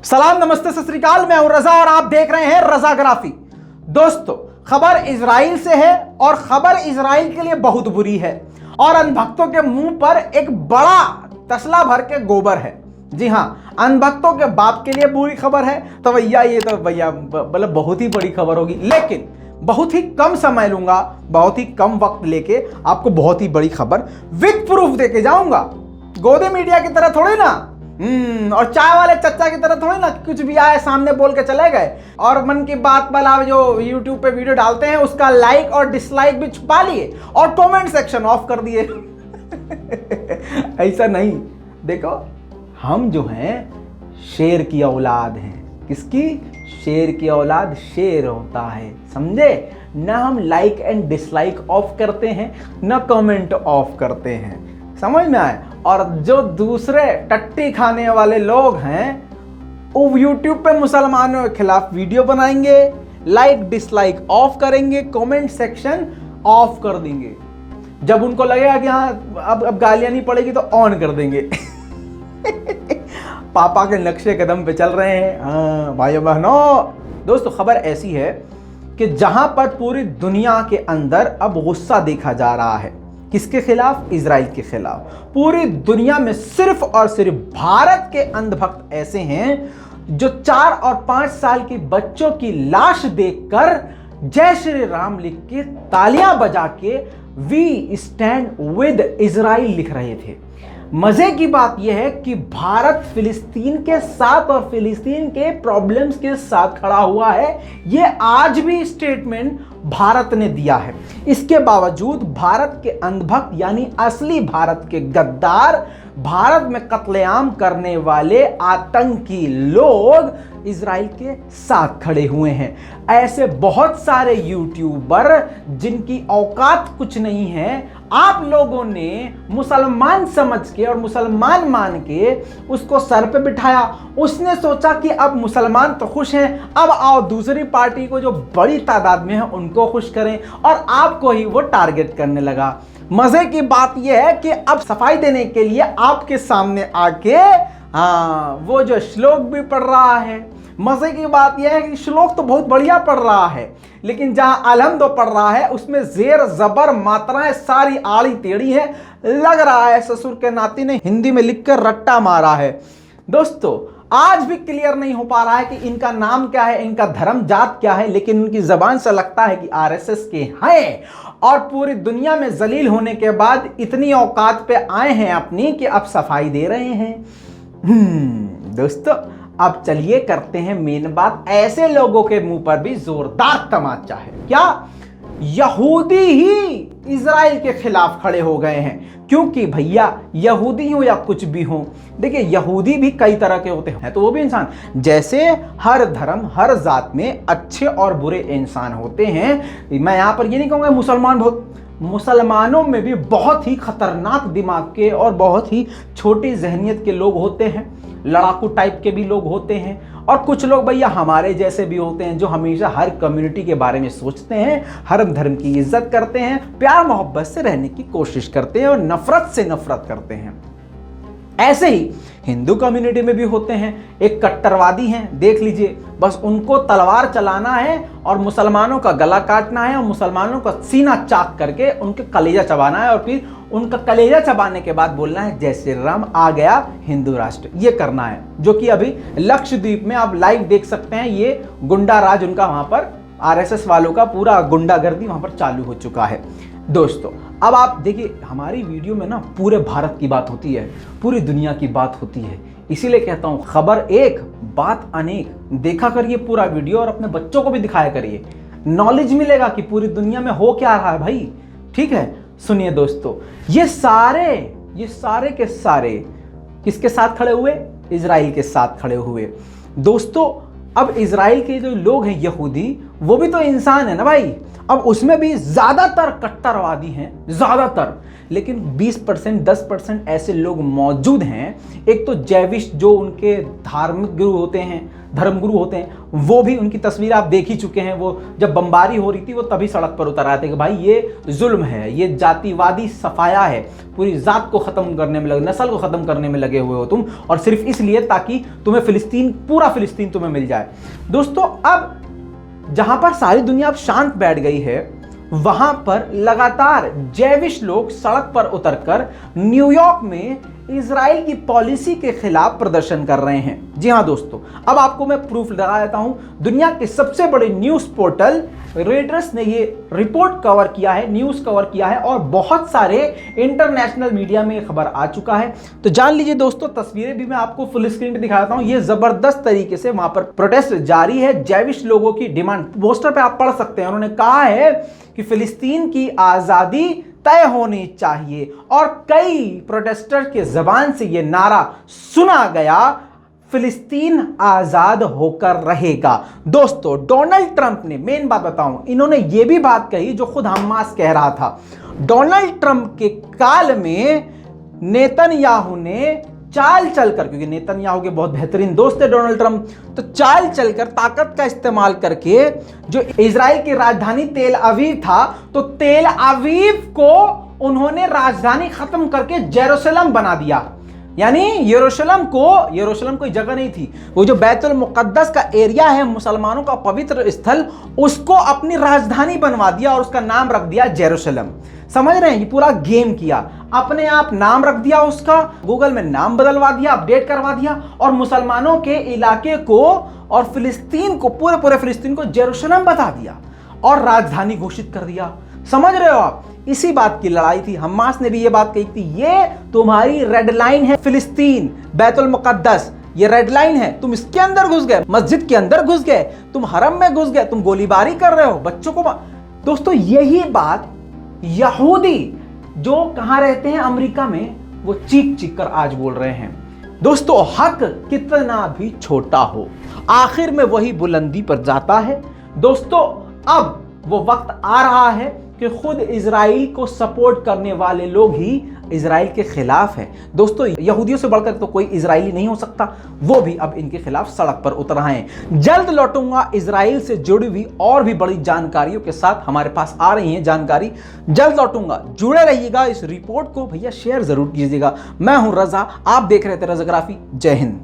सलाम, नमस्ते, सत श्री अकाल। मैं हूं रजा और आप देख रहे हैं रजाग्राफी। दोस्तों, खबर इजराइल से है और खबर इजराइल के लिए बहुत बुरी है और अनभक्तों के मुंह पर एक बड़ा तसला भर के गोबर है। जी हां, अनभक्तों के बाप के लिए बुरी खबर है। तो भैया ये तो भैया मतलब बहुत ही बड़ी खबर होगी, लेकिन बहुत ही कम समय लूंगा, बहुत ही कम वक्त लेके आपको बहुत ही बड़ी खबर विद प्रूफ देके जाऊंगा। गोदे मीडिया की तरह थोड़ी ना, और चाय वाले चच्चा की तरह थोड़ी ना कुछ भी आए सामने बोल के चले गए और मन की बात वाला जो YouTube पे वीडियो डालते हैं उसका लाइक और डिसलाइक भी छुपा लिए और कमेंट सेक्शन ऑफ कर दिए। ऐसा नहीं, देखो हम जो हैं शेर की औलाद हैं। किसकी? शेर की औलाद शेर होता है, समझे ना। हम लाइक एंड डिसलाइक ऑफ करते हैं, ना कमेंट ऑफ करते हैं, समझ में आए। और जो दूसरे टट्टी खाने वाले लोग हैं वो YouTube पे मुसलमानों के खिलाफ वीडियो बनाएंगे, लाइक डिसलाइक ऑफ करेंगे, कमेंट सेक्शन ऑफ कर देंगे। जब उनको लगेगा कि हाँ अब गालियां नहीं पड़ेगी तो ऑन कर देंगे। पापा के नक्शे कदम पे चल रहे हैं। हाँ भाइयों बहनों, दोस्तों खबर ऐसी है कि जहां पर पूरी दुनिया के अंदर अब गुस्सा देखा जा रहा है। किसके खिलाफ? इजराइल के खिलाफ। पूरी दुनिया में सिर्फ और सिर्फ भारत के अंधभक्त ऐसे हैं जो 4 और 5 साल के बच्चों की लाश देखकर जय श्री राम लिख के तालियां बजा के वी स्टैंड विद इजराइल लिख रहे थे। मजे की बात यह है कि भारत फिलिस्तीन के साथ और फिलिस्तीन के प्रॉब्लम्स के साथ खड़ा हुआ है। यह आज भी स्टेटमेंट भारत ने दिया है। इसके बावजूद भारत के अंधभक्त यानी असली भारत के गद्दार, भारत में कत्लेआम करने वाले आतंकी लोग इजराइल के साथ खड़े हुए हैं। ऐसे बहुत सारे यूट्यूबर जिनकी औकात कुछ नहीं है, आप लोगों ने मुसलमान समझ के और मुसलमान मान के उसको सर पे बिठाया। उसने सोचा कि अब मुसलमान तो खुश हैं, अब आओ दूसरी पार्टी को जो बड़ी तादाद में है उनको खुश करें, और आपको ही वो टारगेट करने लगा। मजे की बात यह है कि अब सफाई देने के लिए आपके सामने आके वो जो श्लोक भी पढ़ रहा है। मजे की बात यह है कि श्लोक तो बहुत बढ़िया पढ़ रहा है, लेकिन जहां अलहम्द पढ़ रहा है उसमें जेर जबर मात्राएं सारी आड़ी टेढ़ी है। लग रहा है ससुर के नाती ने हिंदी में लिखकर रट्टा मारा है। दोस्तों, आज भी क्लियर नहीं हो पा रहा है कि इनका नाम क्या है, इनका धर्म जात क्या है, लेकिन उनकी जबान से लगता है कि आरएसएस के हैं और पूरी दुनिया में जलील होने के बाद इतनी औकात पे आए हैं अपनी कि अब सफाई दे रहे हैं। दोस्तों, अब चलिए करते हैं मेन बात। ऐसे लोगों के मुंह पर भी जोरदार तमाचा है। क्या? यहूदी ही इजराइल के खिलाफ खड़े हो गए हैं। क्योंकि भैया यहूदी हो या कुछ भी हो, देखिए यहूदी भी कई तरह के होते हैं, तो वो भी इंसान। जैसे हर धर्म हर जात में अच्छे और बुरे इंसान होते हैं। मैं यहां पर ये नहीं कहूंगा मुसलमान बहुत, मुसलमानों में भी बहुत ही खतरनाक दिमाग के और बहुत ही छोटी जहनियत के लोग होते हैं, लड़ाकू टाइप के भी लोग होते हैं, और कुछ लोग भैया हमारे जैसे भी होते हैं जो हमेशा हर कम्युनिटी के बारे में सोचते हैं, हर धर्म की इज्जत करते हैं, प्यार मोहब्बत से रहने की कोशिश करते हैं और नफरत से नफरत करते हैं। ऐसे ही हिंदू कम्युनिटी में भी होते हैं, एक कट्टरवादी हैं, देख लीजिए, बस उनको तलवार चलाना है और मुसलमानों का गला काटना है और मुसलमानों का सीना चाक करके उनके कलेजा चबाना है और फिर उनका कलेजा चबाने के बाद बोलना है जय श्री राम, आ गया हिंदू राष्ट्र। ये करना है, जो कि अभी लक्षद्वीप में आप लाइव देख सकते हैं। ये गुंडा राज उनका वहां पर, आरएसएस वालों का पूरा गुंडागर्दी वहां पर चालू हो चुका है। दोस्तों, अब आप देखिए हमारी वीडियो में ना पूरे भारत की बात होती है, पूरी दुनिया की बात होती है। इसीलिए कहता हूं खबर एक बात अनेक। देखा करिए पूरा वीडियो और अपने बच्चों को भी दिखाया करिए, नॉलेज मिलेगा कि पूरी दुनिया में हो क्या रहा है भाई। ठीक है, सुनिए दोस्तों, ये सारे के सारे किसके साथ खड़े हुए? इजराइल के साथ खड़े हुए। दोस्तों, अब इजराइल के जो लोग हैं यहूदी, वो भी तो इंसान है ना भाई। अब उसमें भी ज़्यादातर कट्टरवादी हैं, ज़्यादातर, लेकिन 20% 10% ऐसे लोग मौजूद हैं। एक तो जैविश जो उनके धार्मिक गुरु होते हैं, धर्मगुरु होते हैं, वो भी उनकी तस्वीर आप देख ही चुके हैं। वो जब बमबारी हो रही थी वो तभी सड़क पर उतर आए थे कि भाई ये जुल्म है, ये जातिवादी सफाया है, पूरी जात को ख़त्म करने में लगे, नस्ल को ख़त्म करने में लगे हुए हो तुम, और सिर्फ इसलिए ताकि तुम्हें फ़िलिस्तीन, पूरा फ़िलिस्तीन तुम्हें मिल जाए। दोस्तों, अब जहां पर सारी दुनिया अब शांत बैठ गई है, वहां पर लगातार जैविश लोग सड़क पर उतरकर न्यूयॉर्क में इजराइल की पॉलिसी के खिलाफ प्रदर्शन कर रहे हैं। जी हां दोस्तों, अब आपको मैं प्रूफ लगा देता हूं। दुनिया के सबसे बड़े न्यूज पोर्टल रॉयटर्स ने ये रिपोर्ट कवर किया है, न्यूज कवर किया है, और बहुत सारे इंटरनेशनल मीडिया में खबर आ चुका है। तो जान लीजिए दोस्तों, तस्वीरें भी मैं आपको फुल स्क्रीन पे दिखाता हूं। ये जबरदस्त तरीके से वहां पर प्रोटेस्ट जारी है। जैविश लोगों की डिमांड पोस्टर पे आप पढ़ सकते हैं। उन्होंने कहा है कि फिलिस्तीन की आजादी तय होनी चाहिए, और कई प्रोटेस्टर के जबान से यह नारा सुना गया, फिलिस्तीन आजाद होकर रहेगा। दोस्तों, डोनाल्ड ट्रंप ने, मेन बात बताऊं, इन्होंने यह भी बात कही जो खुद हमास कह रहा था। डोनाल्ड ट्रंप के काल में नेतन्याहू ने चाल चलकर, क्योंकि नेतन्याहू के बहुत बेहतरीन दोस्त है डोनाल्ड ट्रंप, तो चाल चलकर, ताकत का इस्तेमाल करके, जो इजराइल की राजधानी तेल अवीव था, तो तेल अवीव को उन्होंने राजधानी खत्म करके जेरूसलम बना दिया। यानी यरूशलेम कोई जगह नहीं थी, वो जो बैतुल मुकद्दस का एरिया है, मुसलमानों का पवित्र स्थल, उसको अपनी राजधानी बनवा दिया और उसका नाम रख दिया जेरूशलेम। समझ रहे हैं? ये पूरा गेम किया, अपने आप नाम रख दिया उसका, गूगल में नाम बदलवा दिया, अपडेट करवा दिया, और मुसलमानों के इलाके को और फिलिस्तीन को, पूरे फिलिस्तीन को जेरूशलेम बता दिया और राजधानी घोषित कर दिया। समझ रहे हो आप? इसी बात की लड़ाई थी। हमास ने भी ये बात कही थी, ये तुम्हारी रेड लाइन है, फिलिस्तीन, बैतुल मुकद्दस, ये रेड लाइन है। तुम इसके अंदर घुस गए, मस्जिद के अंदर घुस गए, तुम हरम में घुस गए, तुम गोलीबारी कर रहे हो, बच्चों को। दोस्तों, यही बात यहूदी जो कहां रहते हैं, अमेरिका में, वो चीख चीख कर आज बोल रहे हैं। दोस्तों, हक कितना भी छोटा हो, आखिर में वही बुलंदी पर जाता है। दोस्तों, अब वो वक्त आ रहा है कि खुद इजराइल को सपोर्ट करने वाले लोग ही इजराइल के खिलाफ हैं। दोस्तों, यहूदियों से बढ़कर तो कोई इजरायली नहीं हो सकता, वो भी अब इनके खिलाफ सड़क पर उतर रहे हैं। जल्द लौटूंगा इजराइल से जुड़ी हुई और भी बड़ी जानकारियों के साथ, हमारे पास आ रही है जानकारी, जल्द लौटूंगा। जुड़े रहिएगा, इस रिपोर्ट को भैया शेयर जरूर कीजिएगा। मैं हूं रजा, आप देख रहे थे रजाग्राफी। जय हिंद।